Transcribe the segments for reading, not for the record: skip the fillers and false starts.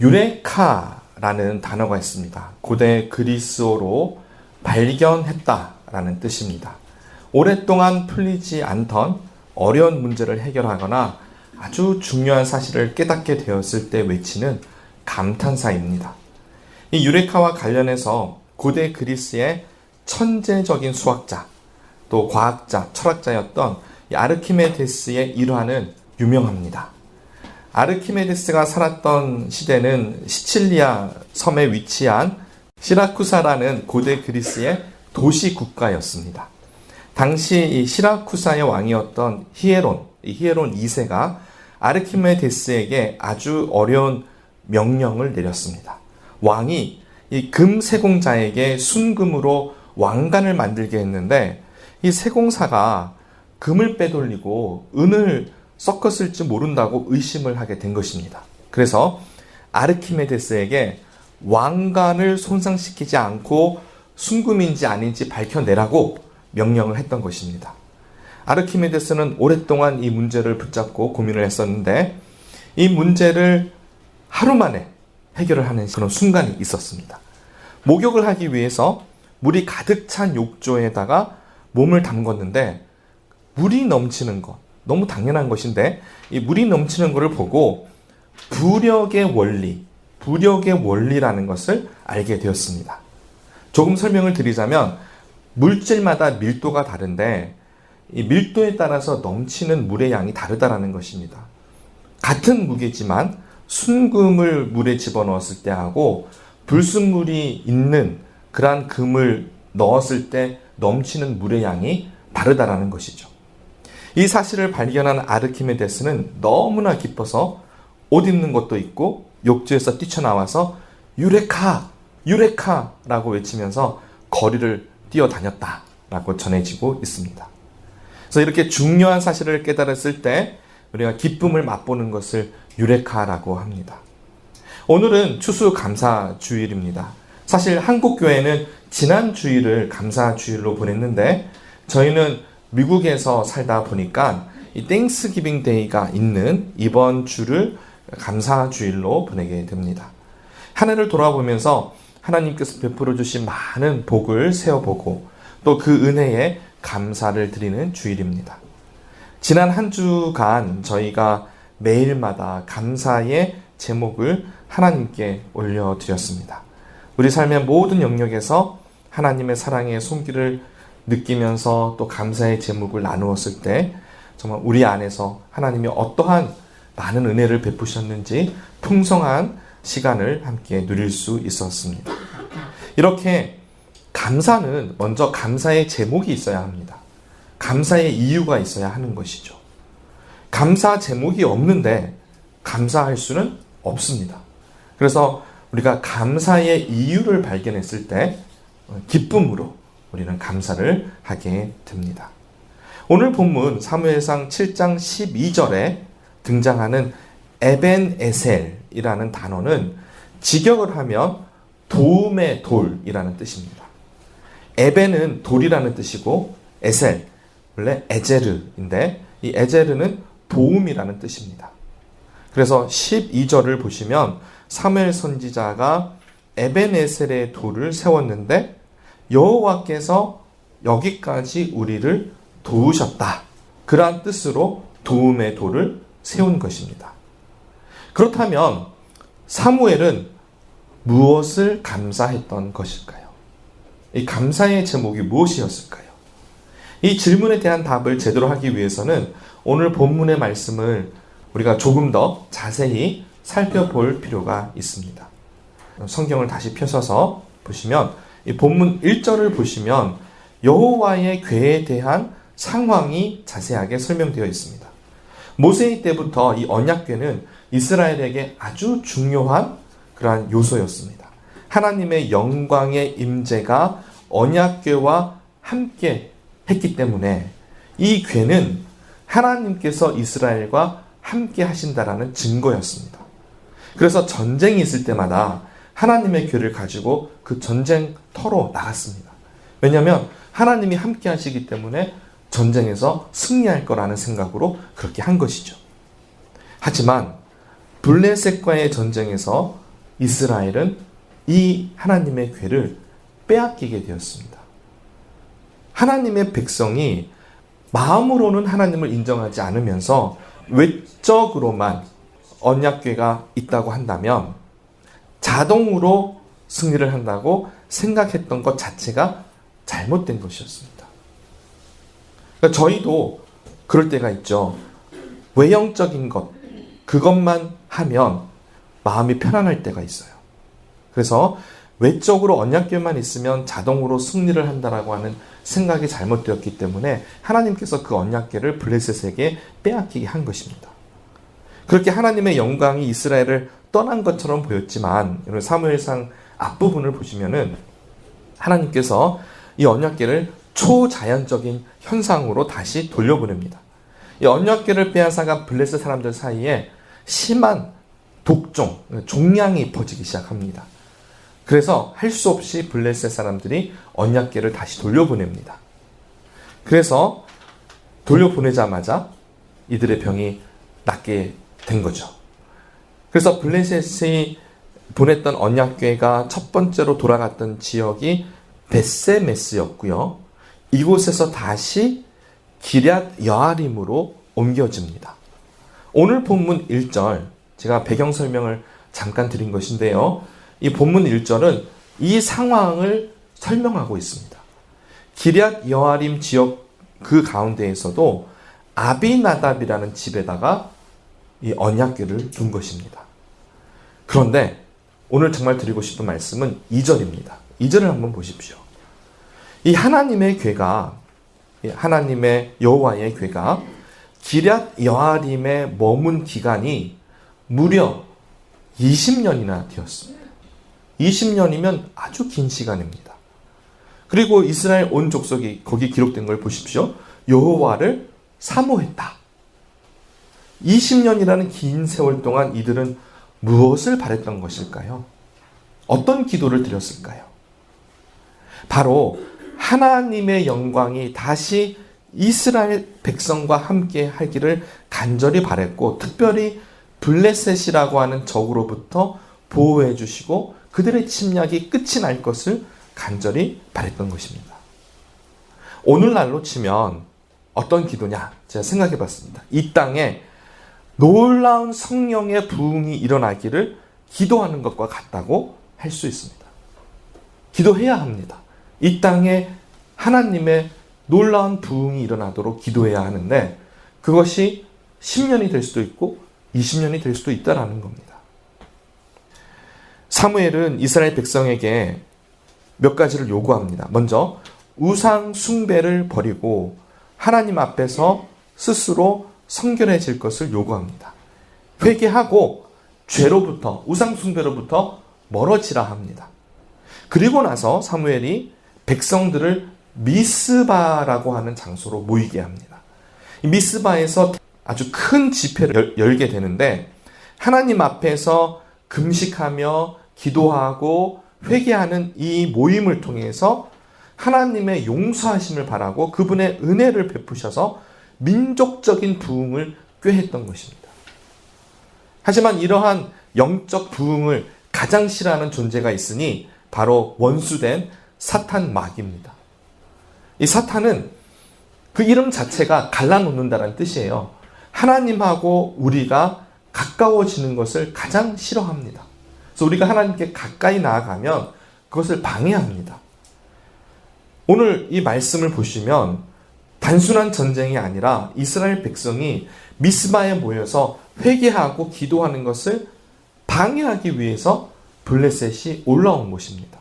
유레카라는 단어가 있습니다. 고대 그리스어로 발견했다라는 뜻입니다. 오랫동안 풀리지 않던 어려운 문제를 해결하거나 아주 중요한 사실을 깨닫게 되었을 때 외치는 감탄사입니다. 이 유레카와 관련해서 고대 그리스의 천재적인 수학자, 또 과학자, 철학자였던 이 아르키메데스의 일화는 유명합니다. 아르키메데스가 살았던 시대는 시칠리아 섬에 위치한 시라쿠사라는 고대 그리스의 도시 국가였습니다. 당시 이 시라쿠사의 왕이었던 히에론 2세가 아르키메데스에게 아주 어려운 명령을 내렸습니다. 왕이 이 금 세공자에게 순금으로 왕관을 만들게 했는데 이 세공사가 금을 빼돌리고 은을 섞었을지 모른다고 의심을 하게 된 것입니다. 그래서 아르키메데스에게 왕관을 손상시키지 않고 순금인지 아닌지 밝혀내라고 명령을 했던 것입니다. 아르키메데스는 오랫동안 이 문제를 붙잡고 고민을 했었는데 이 문제를 하루 만에 해결을 하는 그런 순간이 있었습니다. 목욕을 하기 위해서 물이 가득 찬 욕조에다가 몸을 담궜는데 물이 넘치는 것, 너무 당연한 것인데 이 물이 넘치는 것을 보고 부력의 원리라는 것을 알게 되었습니다. 조금 설명을 드리자면 물질마다 밀도가 다른데 이 밀도에 따라서 넘치는 물의 양이 다르다는 것입니다. 같은 무게지만 순금을 물에 집어넣었을 때하고 불순물이 있는 그러한 금을 넣었을 때 넘치는 물의 양이 다르다는 것이죠. 이 사실을 발견한 아르키메데스는 너무나 기뻐서 옷 입는 것도 있고 욕조에서 뛰쳐나와서 유레카! 유레카라고 외치면서 거리를 뛰어다녔다라고 전해지고 있습니다. 그래서 이렇게 중요한 사실을 깨달았을 때 우리가 기쁨을 맛보는 것을 유레카라고 합니다. 오늘은 추수감사주일입니다. 사실 한국교회는 지난 주일을 감사주일로 보냈는데 저희는 미국에서 살다 보니까 이 땡스기빙 데이가 있는 이번 주를 감사주일로 보내게 됩니다. 한 해를 돌아보면서 하나님께서 베풀어 주신 많은 복을 세어보고 또 그 은혜에 감사를 드리는 주일입니다. 지난 한 주간 저희가 매일마다 감사의 제목을 하나님께 올려드렸습니다. 우리 삶의 모든 영역에서 하나님의 사랑의 손길을 느끼면서 또 감사의 제목을 나누었을 때 정말 우리 안에서 하나님이 어떠한 많은 은혜를 베푸셨는지 풍성한 시간을 함께 누릴 수 있었습니다. 이렇게 감사는 먼저 감사의 제목이 있어야 합니다. 감사의 이유가 있어야 하는 것이죠. 감사 제목이 없는데 감사할 수는 없습니다. 그래서 우리가 감사의 이유를 발견했을 때 기쁨으로 우리는 감사를 하게 됩니다. 오늘 본문 사무엘상 7장 12절에 등장하는 에벤에셀이라는 단어는 직역을 하면 도움의 돌이라는 뜻입니다. 에벤은 돌이라는 뜻이고 에셀, 원래 에제르인데 이 에제르는 도움이라는 뜻입니다. 그래서 12절을 보시면 사무엘 선지자가 에벤에셀의 돌을 세웠는데 여호와께서 여기까지 우리를 도우셨다. 그러한 뜻으로 도움의 돌을 세운 것입니다. 그렇다면 사무엘은 무엇을 감사했던 것일까요? 이 감사의 제목이 무엇이었을까요? 이 질문에 대한 답을 제대로 하기 위해서는 오늘 본문의 말씀을 우리가 조금 더 자세히 살펴볼 필요가 있습니다. 성경을 다시 펴셔서 보시면 이 본문 1절을 보시면 여호와의 궤에 대한 상황이 자세하게 설명되어 있습니다. 모세의 때부터 이 언약궤는 이스라엘에게 아주 중요한 그러한 요소였습니다. 하나님의 영광의 임재가 언약궤와 함께 했기 때문에 이 궤는 하나님께서 이스라엘과 함께 하신다라는 증거였습니다. 그래서 전쟁이 있을 때마다 하나님의 궤를 가지고 그 전쟁터로 나갔습니다. 왜냐하면 하나님이 함께 하시기 때문에 전쟁에서 승리할 거라는 생각으로 그렇게 한 것이죠. 하지만 블레셋과의 전쟁에서 이스라엘은 이 하나님의 궤를 빼앗기게 되었습니다. 하나님의 백성이 마음으로는 하나님을 인정하지 않으면서 외적으로만 언약궤가 있다고 한다면 자동으로 승리를 한다고 생각했던 것 자체가 잘못된 것이었습니다. 그러니까 저희도 그럴 때가 있죠. 외형적인 것, 그것만 하면 마음이 편안할 때가 있어요. 그래서 외적으로 언약궤만 있으면 자동으로 승리를 한다라고 하는 생각이 잘못되었기 때문에 하나님께서 그 언약궤를 블레셋에게 빼앗기게 한 것입니다. 그렇게 하나님의 영광이 이스라엘을 떠난 것처럼 보였지만 사무엘상 앞부분을 보시면은 하나님께서 이 언약궤를 초자연적인 현상으로 다시 돌려보냅니다. 이 언약궤를 빼앗아간 블레셋 사람들 사이에 심한 독종, 종양이 퍼지기 시작합니다. 그래서 할 수 없이 블레셋 사람들이 언약궤를 다시 돌려보냅니다. 그래서 돌려보내자마자 이들의 병이 낫게 된 거죠. 그래서 블레셋이 보냈던 언약궤가 첫 번째로 돌아갔던 지역이 벳세메스였고요. 이곳에서 다시 기럇 여아림으로 옮겨집니다. 오늘 본문 1절, 제가 배경 설명을 잠깐 드린 것인데요. 이 본문 1절은 이 상황을 설명하고 있습니다. 기럇 여아림 지역 그 가운데에서도 아비나답이라는 집에다가 이 언약궤를 둔 것입니다. 그런데 오늘 정말 드리고 싶은 말씀은 2절입니다. 2절을 한번 보십시오. 이 하나님의 궤가, 하나님의 여호와의 궤가 기럇 여아림에 머문 기간이 무려 20년이나 되었습니다. 20년이면 아주 긴 시간입니다. 그리고 이스라엘 온 족속이 거기 기록된 걸 보십시오. 여호와를 사모했다. 20년이라는 긴 세월 동안 이들은 무엇을 바랬던 것일까요? 어떤 기도를 드렸을까요? 바로 하나님의 영광이 다시 이스라엘 백성과 함께 하기를 간절히 바랬고, 특별히 블레셋이라고 하는 적으로부터 보호해 주시고 그들의 침략이 끝이 날 것을 간절히 바랬던 것입니다. 오늘날로 치면 어떤 기도냐? 제가 생각해 봤습니다. 이 땅에 놀라운 성령의 부흥이 일어나기를 기도하는 것과 같다고 할 수 있습니다. 기도해야 합니다. 이 땅에 하나님의 놀라운 부흥이 일어나도록 기도해야 하는데 그것이 10년이 될 수도 있고 20년이 될 수도 있다라는 겁니다. 사무엘은 이스라엘 백성에게 몇 가지를 요구합니다. 먼저 우상 숭배를 버리고 하나님 앞에서 스스로 성결해질 것을 요구합니다. 회개하고 죄로부터, 우상 숭배로부터 멀어지라 합니다. 그리고 나서 사무엘이 백성들을 미스바라고 하는 장소로 모이게 합니다. 이 미스바에서 아주 큰 집회를 열게 되는데 하나님 앞에서 금식하며 기도하고 회개하는 이 모임을 통해서 하나님의 용서하심을 바라고 그분의 은혜를 베푸셔서 민족적인 부흥을 꾀했던 것입니다. 하지만 이러한 영적 부흥을 가장 싫어하는 존재가 있으니 바로 원수된 사탄 마귀입니다. 이 사탄은 그 이름 자체가 갈라놓는다는 뜻이에요. 하나님하고 우리가 가까워지는 것을 가장 싫어합니다. 그래서 우리가 하나님께 가까이 나아가면 그것을 방해합니다. 오늘 이 말씀을 보시면 단순한 전쟁이 아니라 이스라엘 백성이 미스바에 모여서 회개하고 기도하는 것을 방해하기 위해서 블레셋이 올라온 것입니다.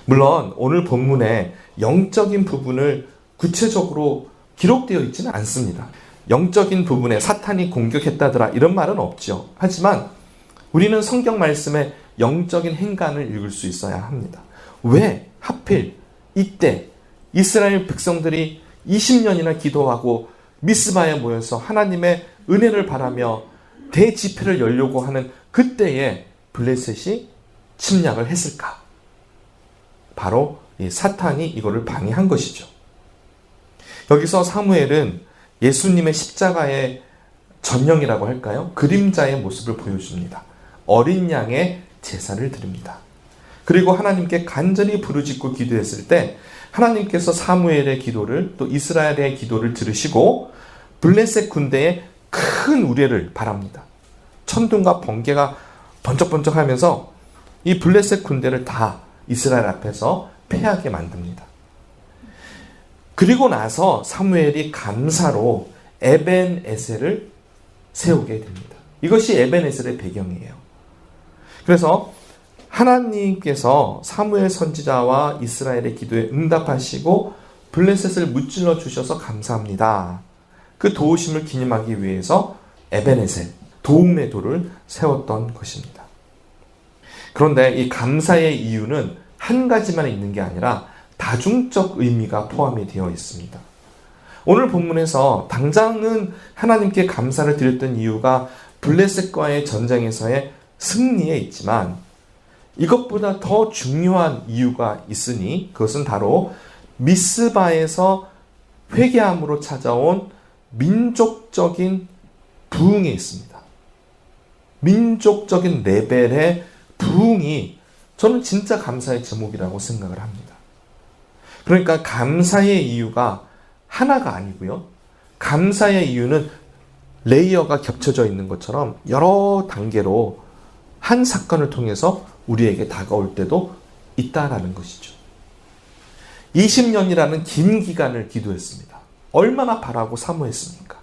물론 오늘 본문에 영적인 부분을 구체적으로 기록되어 있지는 않습니다. 영적인 부분에 사탄이 공격했다더라 이런 말은 없죠. 하지만 우리는 성경 말씀에 영적인 행간을 읽을 수 있어야 합니다. 왜 하필 이때 이스라엘 백성들이 20년이나 기도하고 미스바에 모여서 하나님의 은혜를 바라며 대집회를 열려고 하는 그때에 블레셋이 침략을 했을까? 바로 이 사탄이 이거를 방해한 것이죠. 여기서 사무엘은 예수님의 십자가의 전형이라고 할까요? 그림자의 모습을 보여줍니다. 어린 양의 제사를 드립니다. 그리고 하나님께 간절히 부르짖고 기도했을 때 하나님께서 사무엘의 기도를 또 이스라엘의 기도를 들으시고 블레셋 군대에 큰 우레를 바랍니다. 천둥과 번개가 번쩍번쩍하면서 이 블레셋 군대를 다 이스라엘 앞에서 패하게 만듭니다. 그리고 나서 사무엘이 감사로 에벤에셀을 세우게 됩니다. 이것이 에벤에셀의 배경이에요. 그래서 하나님께서 사무엘 선지자와 이스라엘의 기도에 응답하시고 블레셋을 무찔러 주셔서 감사합니다. 그 도우심을 기념하기 위해서 에벤에셀, 도움의 돌을 세웠던 것입니다. 그런데 이 감사의 이유는 한 가지만 있는 게 아니라 다중적 의미가 포함이 되어 있습니다. 오늘 본문에서 당장은 하나님께 감사를 드렸던 이유가 블레셋과의 전쟁에서의 승리에 있지만 이것보다 더 중요한 이유가 있으니 그것은 바로 미스바에서 회개함으로 찾아온 민족적인 부흥에 있습니다. 민족적인 레벨의 부흥이 저는 진짜 감사의 제목이라고 생각을 합니다. 그러니까 감사의 이유가 하나가 아니고요. 감사의 이유는 레이어가 겹쳐져 있는 것처럼 여러 단계로 한 사건을 통해서 우리에게 다가올 때도 있다라는 것이죠. 20년이라는 긴 기간을 기도했습니다. 얼마나 바라고 사모했습니까?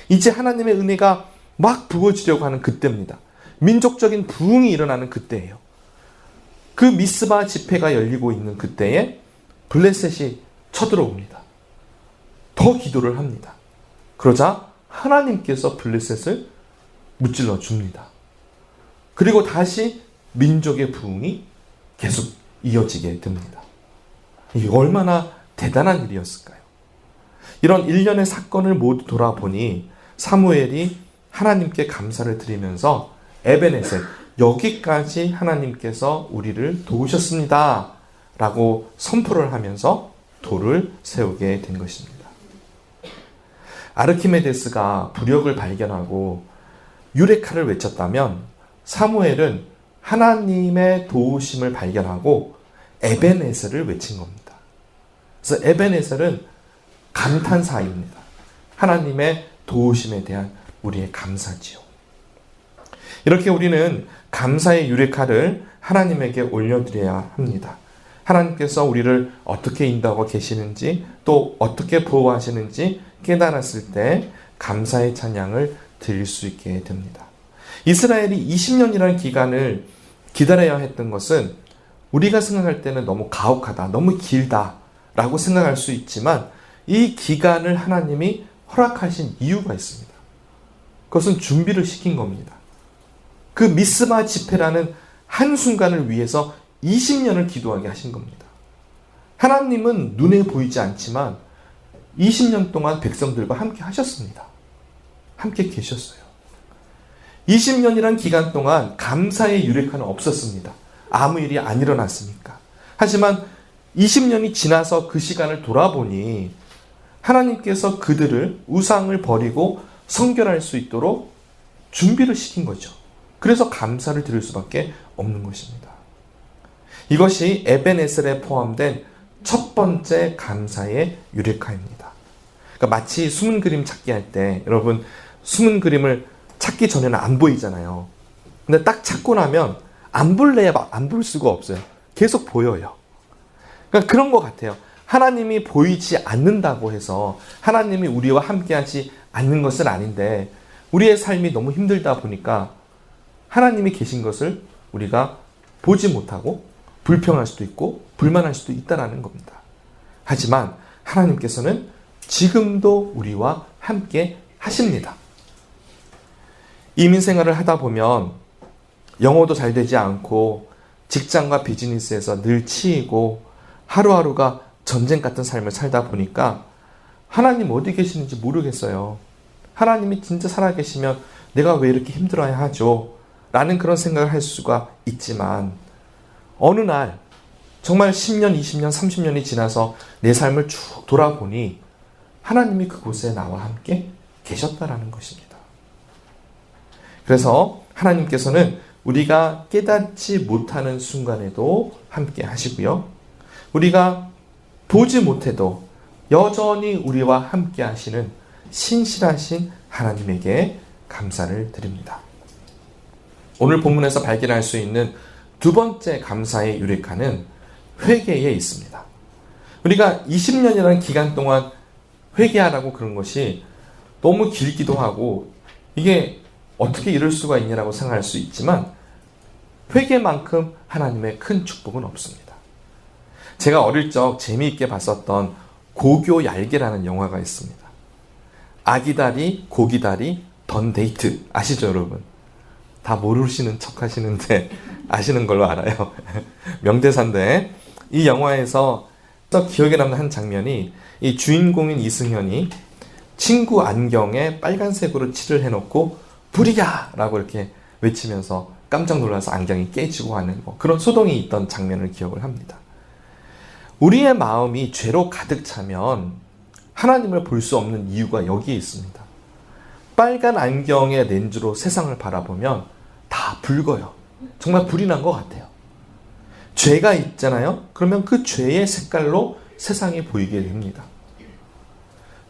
이제 하나님의 은혜가 막 부어지려고 하는 그때입니다. 민족적인 부흥이 일어나는 그때예요. 그 미스바 집회가 열리고 있는 그때에 블레셋이 쳐들어옵니다. 더 기도를 합니다. 그러자 하나님께서 블레셋을 무찔러 줍니다. 그리고 다시 민족의 부흥이 계속 이어지게 됩니다. 이게 얼마나 대단한 일이었을까요? 이런 일련의 사건을 모두 돌아보니 사무엘이 하나님께 감사를 드리면서 에벤에셀, 여기까지 하나님께서 우리를 도우셨습니다 라고 선포를 하면서 돌을 세우게 된 것입니다. 아르키메데스가 부력을 발견하고 유레카를 외쳤다면 사무엘은 하나님의 도우심을 발견하고 에벤에셀을 외친 겁니다. 그래서 에벤에셀은 감탄사입니다. 하나님의 도우심에 대한 우리의 감사지요. 이렇게 우리는 감사의 유레카를 하나님에게 올려드려야 합니다. 하나님께서 우리를 어떻게 인도하고 계시는지 또 어떻게 보호하시는지 깨달았을 때 감사의 찬양을 드릴 수 있게 됩니다. 이스라엘이 20년이라는 기간을 기다려야 했던 것은 우리가 생각할 때는 너무 가혹하다, 너무 길다라고 생각할 수 있지만 이 기간을 하나님이 허락하신 이유가 있습니다. 그것은 준비를 시킨 겁니다. 그 미스바 집회라는 한순간을 위해서 20년을 기도하게 하신 겁니다. 하나님은 눈에 보이지 않지만 20년 동안 백성들과 함께 하셨습니다. 함께 계셨어요. 20년이란 기간 동안 감사의 유레카는 없었습니다. 아무 일이 안 일어났으니까. 하지만 20년이 지나서 그 시간을 돌아보니 하나님께서 그들을 우상을 버리고 성결할 수 있도록 준비를 시킨 거죠. 그래서 감사를 드릴 수밖에 없는 것입니다. 이것이 에벤에셀에 포함된 첫 번째 감사의 유레카입니다. 그러니까 마치 숨은 그림 찾기 할 때 여러분 숨은 그림을 찾기 전에는 안 보이잖아요. 근데 딱 찾고 나면 안 볼래야 안 볼 수가 없어요. 계속 보여요. 그러니까 그런 것 같아요. 하나님이 보이지 않는다고 해서 하나님이 우리와 함께하지 않는 것은 아닌데 우리의 삶이 너무 힘들다 보니까 하나님이 계신 것을 우리가 보지 못하고 불평할 수도 있고 불만할 수도 있다는 겁니다. 하지만 하나님께서는 지금도 우리와 함께 하십니다. 이민생활을 하다 보면 영어도 잘 되지 않고 직장과 비즈니스에서 늘 치이고 하루하루가 전쟁 같은 삶을 살다 보니까 하나님 어디 계시는지 모르겠어요. 하나님이 진짜 살아계시면 내가 왜 이렇게 힘들어야 하죠? 라는 그런 생각을 할 수가 있지만 어느 날 정말 10년, 20년, 30년이 지나서 내 삶을 쭉 돌아보니 하나님이 그곳에 나와 함께 계셨다라는 것입니다. 그래서 하나님께서는 우리가 깨닫지 못하는 순간에도 함께 하시고요. 우리가 보지 못해도 여전히 우리와 함께 하시는 신실하신 하나님에게 감사를 드립니다. 오늘 본문에서 발견할 수 있는 두 번째 감사의 유레카는 회개에 있습니다. 우리가 20년이라는 기간 동안 회개하라고 그런 것이 너무 길기도 하고 이게 어떻게 이럴 수가 있냐라고 생각할 수 있지만 회개만큼 하나님의 큰 축복은 없습니다. 제가 어릴 적 재미있게 봤었던 고교 얄개라는 영화가 있습니다. 아기다리, 고기다리, 던데이트 아시죠 여러분? 다 모르시는 척 하시는데 아시는 걸로 알아요. 명대사인데 이 영화에서 기억에 남는 한 장면이 이 주인공인 이승현이 친구 안경에 빨간색으로 칠을 해놓고 불이야! 라고 이렇게 외치면서 깜짝 놀라서 안경이 깨지고 하는 그런 소동이 있던 장면을 기억을 합니다. 우리의 마음이 죄로 가득 차면 하나님을 볼 수 없는 이유가 여기에 있습니다. 빨간 안경의 렌즈로 세상을 바라보면 다 붉어요. 정말 불이 난 것 같아요. 죄가 있잖아요. 그러면 그 죄의 색깔로 세상이 보이게 됩니다.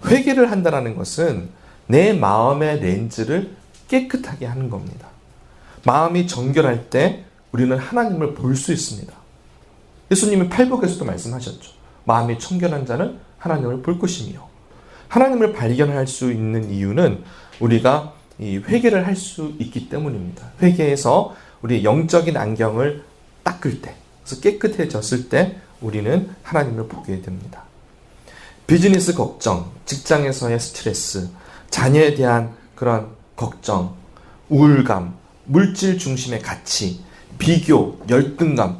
회개를 한다는 것은 내 마음의 렌즈를 깨끗하게 하는 겁니다. 마음이 정결할 때 우리는 하나님을 볼 수 있습니다. 예수님이 팔복에서도 말씀하셨죠. 마음이 청결한 자는 하나님을 볼 것이며 하나님을 발견할 수 있는 이유는 우리가 이 회개를 할 수 있기 때문입니다. 회개에서 우리의 영적인 안경을 닦을 때, 그래서 깨끗해졌을 때 우리는 하나님을 보게 됩니다. 비즈니스 걱정, 직장에서의 스트레스, 자녀에 대한 그런 걱정, 우울감, 물질 중심의 가치, 비교, 열등감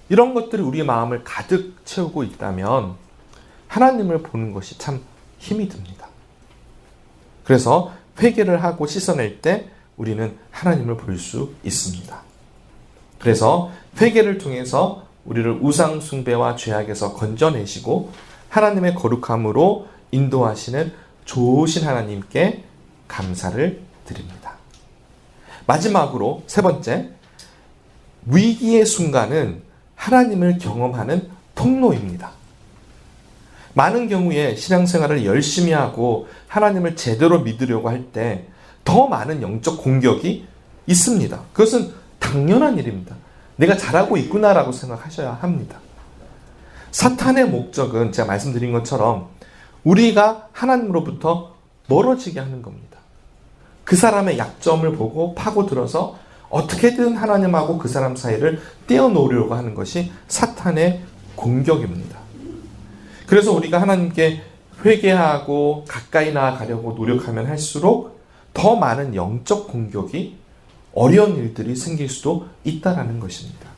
이런 것들이 우리의 마음을 가득 채우고 있다면 하나님을 보는 것이 참 힘이 듭니다. 그래서 회개를 하고 씻어낼 때 우리는 하나님을 볼 수 있습니다. 그래서 회개를 통해서 우리를 우상 숭배와 죄악에서 건져내시고 하나님의 거룩함으로 인도하시는 좋으신 하나님께 감사를 드립니다. 마지막으로 세 번째, 위기의 순간은 하나님을 경험하는 통로입니다. 많은 경우에 신앙생활을 열심히 하고 하나님을 제대로 믿으려고 할 때 더 많은 영적 공격이 있습니다. 그것은 당연한 일입니다. 내가 잘하고 있구나라고 생각하셔야 합니다. 사탄의 목적은 제가 말씀드린 것처럼 우리가 하나님으로부터 멀어지게 하는 겁니다. 그 사람의 약점을 보고 파고들어서 어떻게든 하나님하고 그 사람 사이를 떼어놓으려고 하는 것이 사탄의 공격입니다. 그래서 우리가 하나님께 회개하고 가까이 나아가려고 노력하면 할수록 더 많은 영적 공격이 어려운 일들이 생길 수도 있다는 것입니다.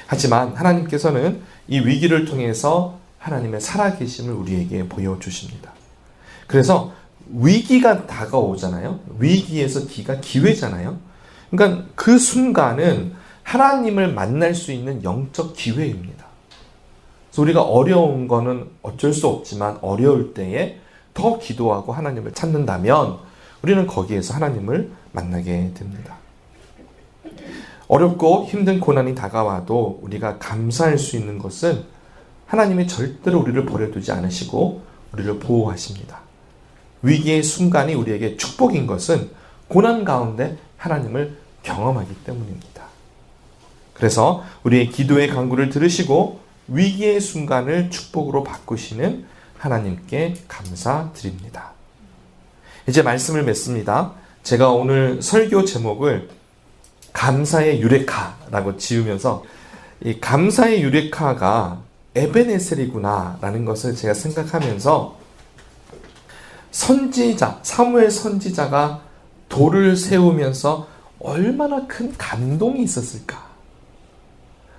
하지만 하나님께서는 이 위기를 통해서 하나님의 살아계심을 우리에게 보여주십니다. 그래서 위기가 다가오잖아요. 위기에서 기가 기회잖아요. 그러니까 그 순간은 하나님을 만날 수 있는 영적 기회입니다. 그래서 우리가 어려운 거는 어쩔 수 없지만 어려울 때에 더 기도하고 하나님을 찾는다면 우리는 거기에서 하나님을 만나게 됩니다. 어렵고 힘든 고난이 다가와도 우리가 감사할 수 있는 것은 하나님이 절대로 우리를 버려두지 않으시고 우리를 보호하십니다. 위기의 순간이 우리에게 축복인 것은 고난 가운데 하나님을 경험하기 때문입니다. 그래서 우리의 기도의 간구를 들으시고 위기의 순간을 축복으로 바꾸시는 하나님께 감사드립니다. 이제 말씀을 맺습니다. 제가 오늘 설교 제목을 감사의 유레카라고 지으면서 이 감사의 유레카가 에베네셀이구나 라는 것을 제가 생각하면서 선지자, 사무엘 선지자가 돌을 세우면서 얼마나 큰 감동이 있었을까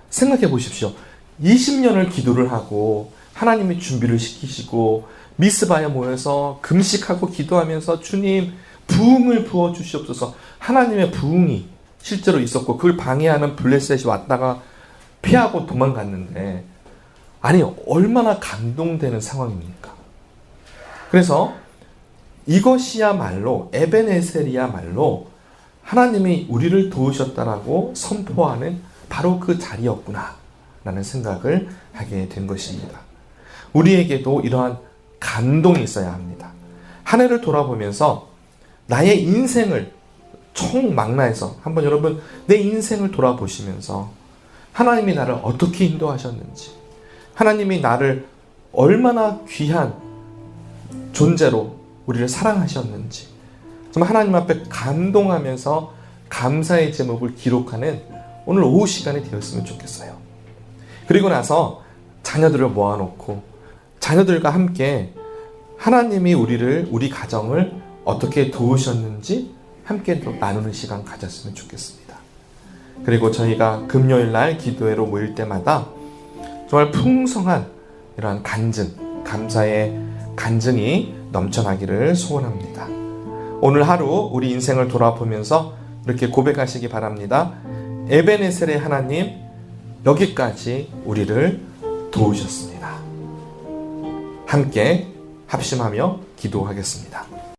생각해 보십시오. 20년을 기도를 하고 하나님이 준비를 시키시고 미스바에 모여서 금식하고 기도하면서 주님 부흥을 부어주시옵소서. 하나님의 부흥이 실제로 있었고 그걸 방해하는 블레셋이 왔다가 피하고 도망갔는데 아니 얼마나 감동되는 상황입니까? 그래서 이것이야말로 에베네셀이야말로 하나님이 우리를 도우셨다라고 선포하는 바로 그 자리였구나 라는 생각을 하게 된 것입니다. 우리에게도 이러한 감동이 있어야 합니다. 한 해를 돌아보면서 나의 인생을 총망라해서 한번 여러분 내 인생을 돌아보시면서 하나님이 나를 어떻게 인도하셨는지, 하나님이 나를 얼마나 귀한 존재로 우리를 사랑하셨는지, 정말 하나님 앞에 감동하면서 감사의 제목을 기록하는 오늘 오후 시간이 되었으면 좋겠어요. 그리고 나서 자녀들을 모아놓고 자녀들과 함께 하나님이 우리 가정을 어떻게 도우셨는지 함께 또 나누는 시간 가졌으면 좋겠습니다. 그리고 저희가 금요일 날 기도회로 모일 때마다 정말 풍성한 이러한 간증, 감사의 간증이 넘쳐나기를 소원합니다. 오늘 하루 우리 인생을 돌아보면서 이렇게 고백하시기 바랍니다. 에베네셀의 하나님, 여기까지 우리를 도우셨습니다. 함께 합심하며 기도하겠습니다.